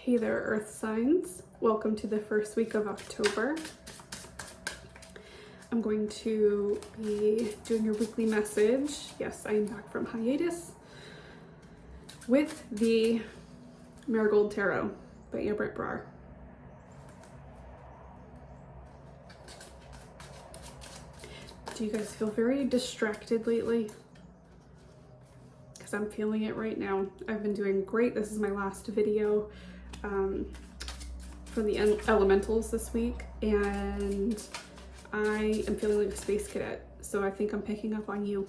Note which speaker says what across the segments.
Speaker 1: Hey there, Earth signs. Welcome to the first week of October. I'm going to be doing your weekly message. Yes, I am back from hiatus with the Marigold Tarot by Amrit, Brar. Do you guys feel very distracted lately? Because I'm feeling it right now. I've been doing great. This is my last video from the elementals this week, and I am feeling like a space cadet, so I think I'm picking up on you.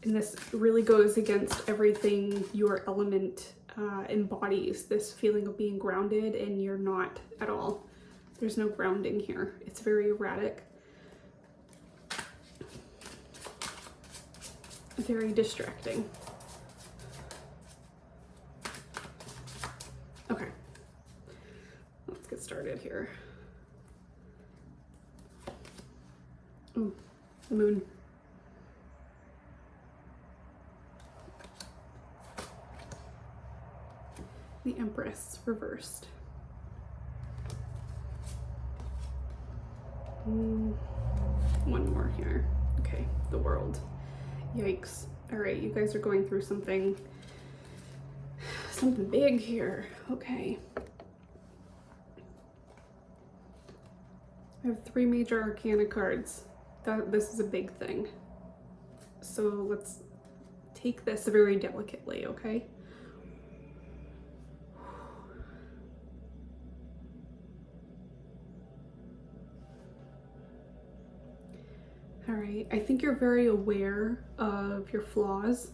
Speaker 1: And this really goes against everything your element embodies, this feeling of being grounded, and you're not at all. There's no grounding here. It's very erratic. Very distracting. Okay, let's get started here. Oh, the moon. The Empress reversed. One more here. Okay, the World. Yikes. All right, you guys are going through something big here. Okay. I have 3 major arcana cards. This is a big thing. So let's take this very delicately, okay? All right, I think you're very aware of your flaws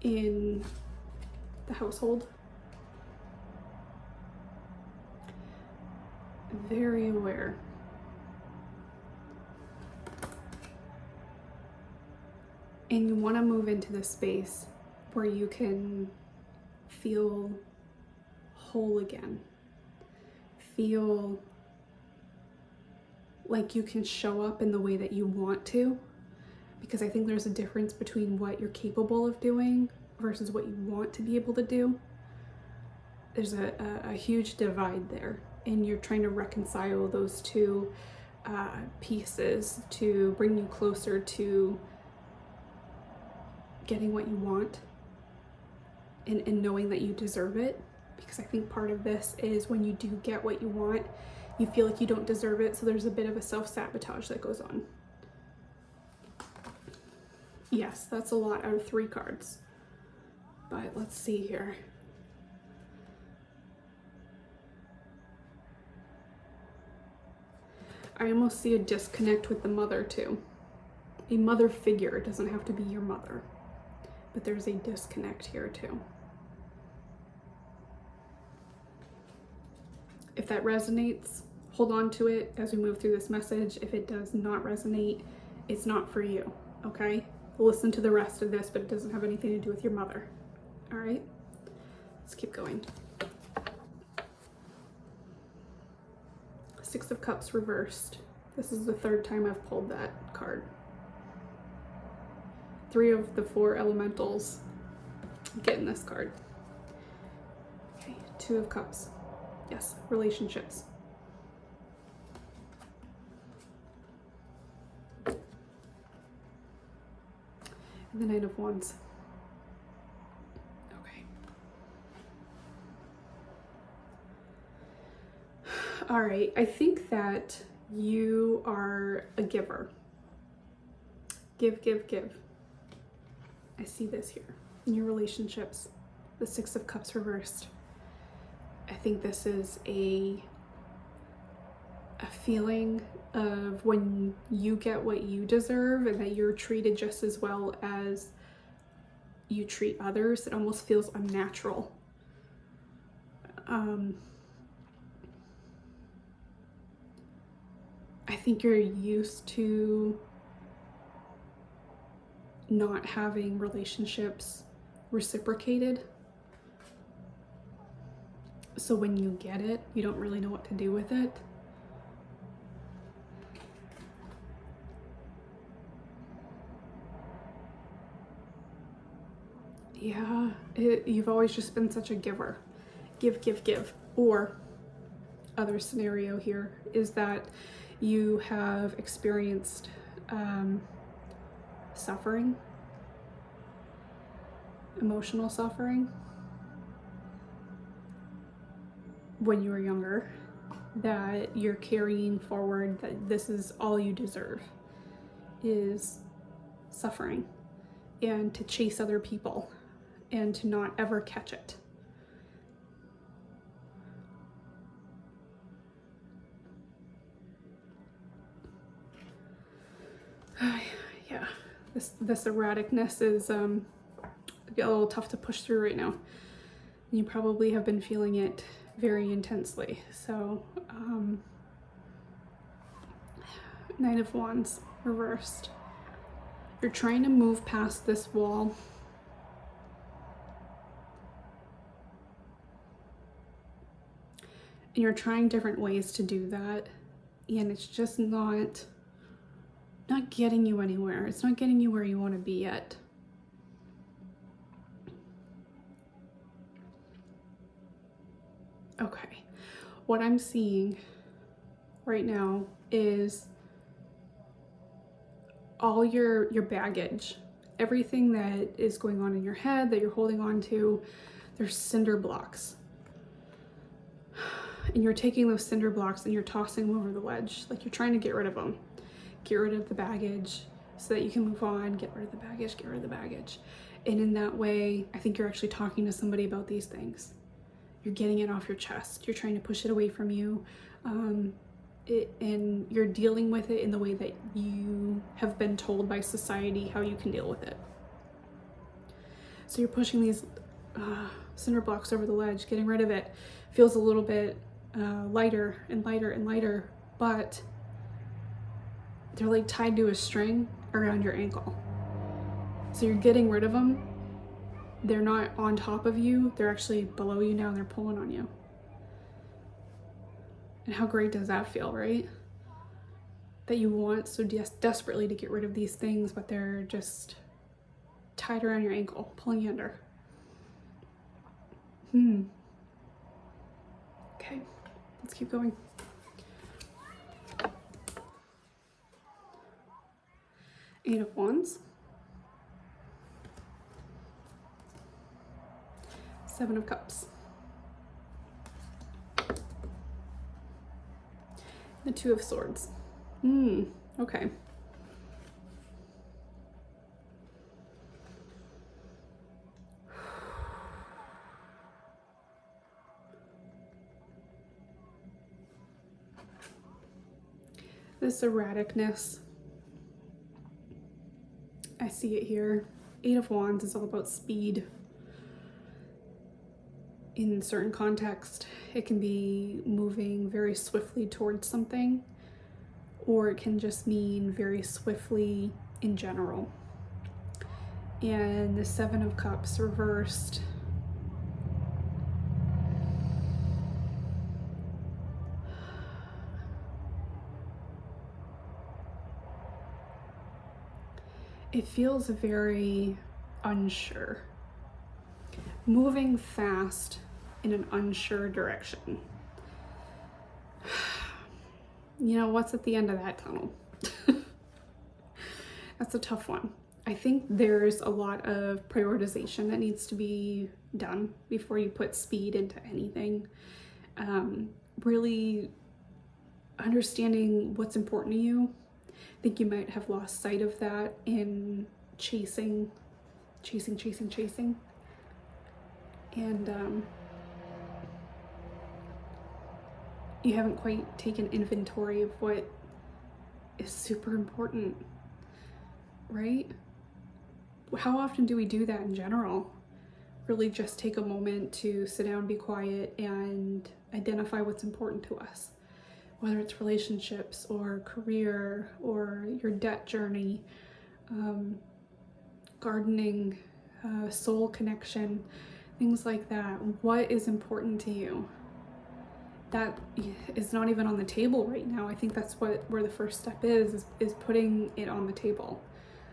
Speaker 1: in the household. Very aware. And you want to move into this space where you can feel whole again. Feel like you can show up in the way that you want to, because I think there's a difference between what you're capable of doing versus what you want to be able to do. There's a huge divide there, and you're trying to reconcile those two pieces to bring you closer to getting what you want and knowing that you deserve it. Because I think part of this is when you do get what you want, you feel like you don't deserve it, so there's a bit of a self-sabotage that goes on. Yes, that's a lot out of 3 cards. But let's see here. I almost see a disconnect with the mother too. A mother figure, it doesn't have to be your mother, but there's a disconnect here too. If that resonates, hold on to it as we move through this message. If it does not resonate, it's not for you, okay? Listen to the rest of this, but it doesn't have anything to do with your mother, all right? Let's keep going. 6 of Cups reversed. This is the 3rd time I've pulled that card. 3 of the 4 elementals get in this card. Okay, 2 of Cups. Yes, relationships. And the 9 of Wands. Okay. All right, I think that you are a giver. Give, give, give. I see this here in your relationships. The 6 of Cups reversed. I think this is a feeling of when you get what you deserve and that you're treated just as well as you treat others. It almost feels unnatural. I think you're used to not having relationships reciprocated. So when you get it, you don't really know what to do with it. Yeah, you've always just been such a giver. Give, give, give. Or other scenario here is that you have experienced suffering, emotional suffering when you were younger, that you're carrying forward, that this is all you deserve, is suffering, and to chase other people and to not ever catch it. Yeah, this erraticness is a little tough to push through right now. You probably have been feeling it very intensely. So, Knight of Wands reversed. You're trying to move past this wall. And you're trying different ways to do that. And it's just not getting you anywhere. It's not getting you where you want to be yet. Okay. What I'm seeing right now is all your baggage, everything that is going on in your head that you're holding on to, there's cinder blocks. And you're taking those cinder blocks and you're tossing them over the ledge. Like you're trying to get rid of them. Get rid of the baggage so that you can move on. Get rid of the baggage, get rid of the baggage. And in that way, I think you're actually talking to somebody about these things. You're getting it off your chest. You're trying to push it away from you. And you're dealing with it in the way that you have been told by society how you can deal with it. So you're pushing these cinder blocks over the ledge, getting rid of it. Feels a little bit lighter and lighter and lighter, but they're like tied to a string around your ankle. So you're getting rid of them. They're not on top of you. They're actually below you now and they're pulling on you. And how great does that feel, right? That you want so desperately to get rid of these things, but they're just tied around your ankle, pulling you under. Okay, let's keep going. Eight of Wands. Seven of Cups. The Two of Swords. Okay. This erraticness, I see it here. Eight of Wands is all about speed. In certain context, it can be moving very swiftly towards something, or it can just mean very swiftly in general. And the Seven of Cups reversed. It feels very unsure. Moving fast in an unsure direction. You know, what's at the end of that tunnel? That's a tough one. I think there's a lot of prioritization that needs to be done before you put speed into anything. Really understanding what's important to you. I think you might have lost sight of that in chasing. And you haven't quite taken inventory of what is super important, right? How often do we do that in general? Really just take a moment to sit down, be quiet, and identify what's important to us. Whether it's relationships or career or your debt journey, gardening, soul connection, things like that. What is important to you? That is not even on the table right now. I think that's where the first step is putting it on the table,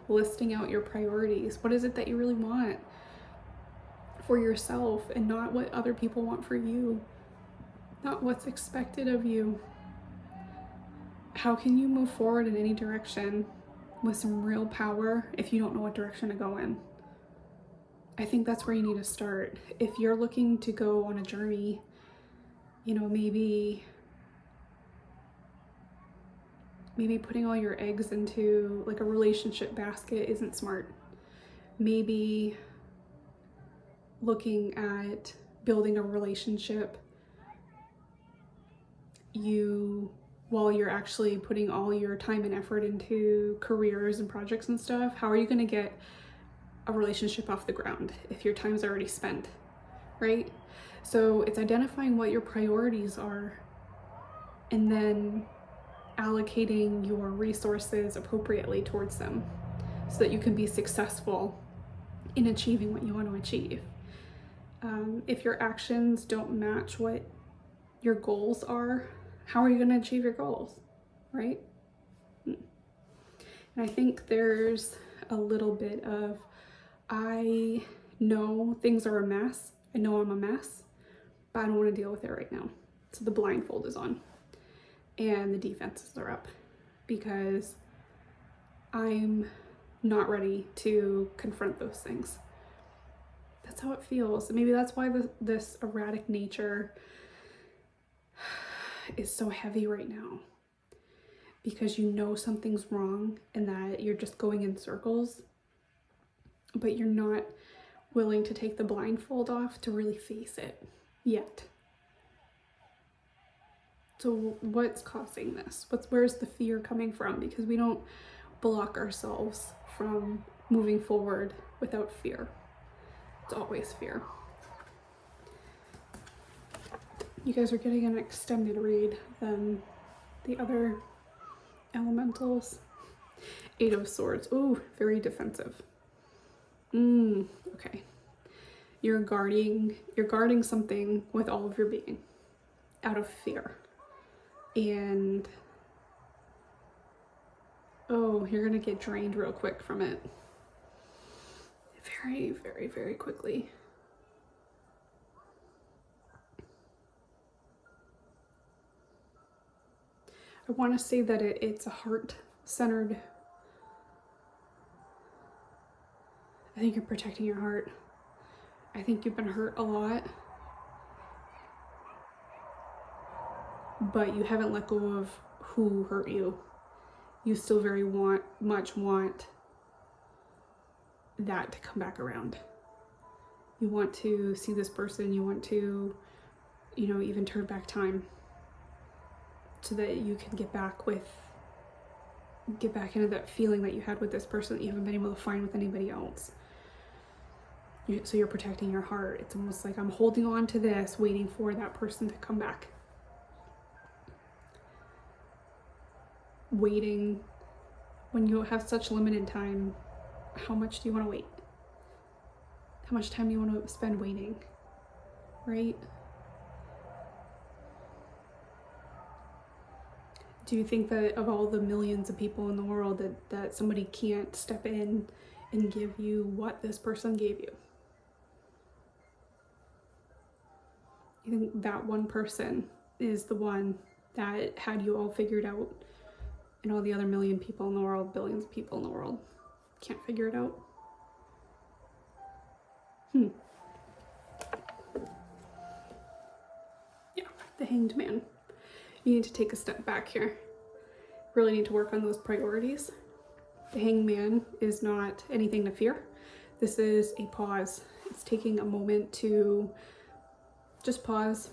Speaker 1: listing out your priorities. What is it that you really want? for yourself and not what other people want for you, not what's expected of you. How can you move forward in any direction with some real power if you don't know what direction to go in? I think that's where you need to start. If you're looking to go on a journey, you know, maybe putting all your eggs into like a relationship basket isn't smart. Maybe looking at building a relationship, while you're actually putting all your time and effort into careers and projects and stuff, how are you going to get a relationship off the ground if your time's already spent, right? So it's identifying what your priorities are and then allocating your resources appropriately towards them so that you can be successful in achieving what you want to achieve. If your actions don't match what your goals are, how are you going to achieve your goals, right? And I think there's a little bit of, I know things are a mess. I know I'm a mess, but I don't want to deal with it right now. So the blindfold is on and the defenses are up because I'm not ready to confront those things. That's how it feels. Maybe that's why this erratic nature is so heavy right now, because you know something's wrong and that you're just going in circles, but you're not willing to take the blindfold off to really face it yet. So what's causing this? Where's the fear coming from? Because we don't block ourselves from moving forward without fear. It's always fear. You guys are getting an extended read than the other elementals. 8 of Swords. Ooh, very defensive. Okay. You're guarding something with all of your being out of fear. And oh, you're gonna get drained real quick from it. Very, very, very quickly. I want to say that it's a heart-centered. I think you're protecting your heart. I think you've been hurt a lot, but you haven't let go of who hurt you. You still very much want that to come back around. You want to see this person, you want to, you know, even turn back time so that you can get back into that feeling that you had with this person that you haven't been able to find with anybody else. So you're protecting your heart. It's almost like I'm holding on to this, waiting for that person to come back. Waiting, when you have such limited time, how much do you want to wait? How much time do you want to spend waiting, right? Do you think that of all the millions of people in the world that somebody can't step in and give you what this person gave you? You think that one person is the one that had you all figured out, and all the other million people in the world, billions of people in the world can't figure it out? Yeah, the Hanged Man. You need to take a step back here. Really need to work on those priorities. The Hanged Man is not anything to fear. This is a pause. It's taking a moment to just pause,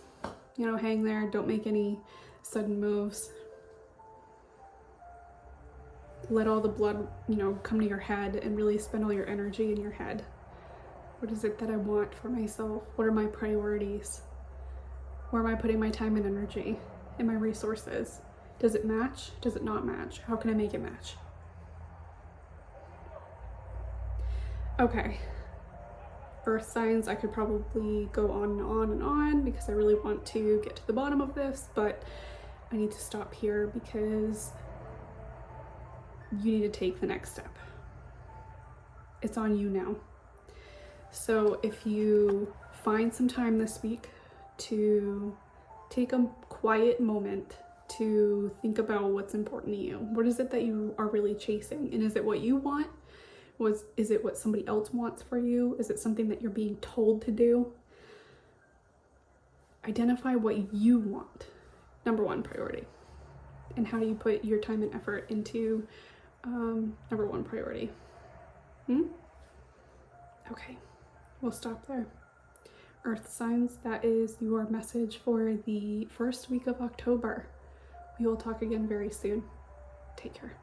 Speaker 1: you know, hang there, don't make any sudden moves. Let all the blood, you know, come to your head and really spend all your energy in your head. What is it that I want for myself? What are my priorities? Where am I putting my time and energy and my resources? Does it match? Does it not match? How can I make it match? Okay. Earth signs, I could probably go on and on and on because I really want to get to the bottom of this, but I need to stop here because you need to take the next step. It's on you now. So if you find some time this week to take a quiet moment to think about what's important to you, what is it that you are really chasing? And is it what you want? Is it what somebody else wants for you? Is it something that you're being told to do? Identify what you want. Number one priority. And how do you put your time and effort into number one priority? Okay, we'll stop there. Earth signs, that is your message for the first week of October. We will talk again very soon. Take care.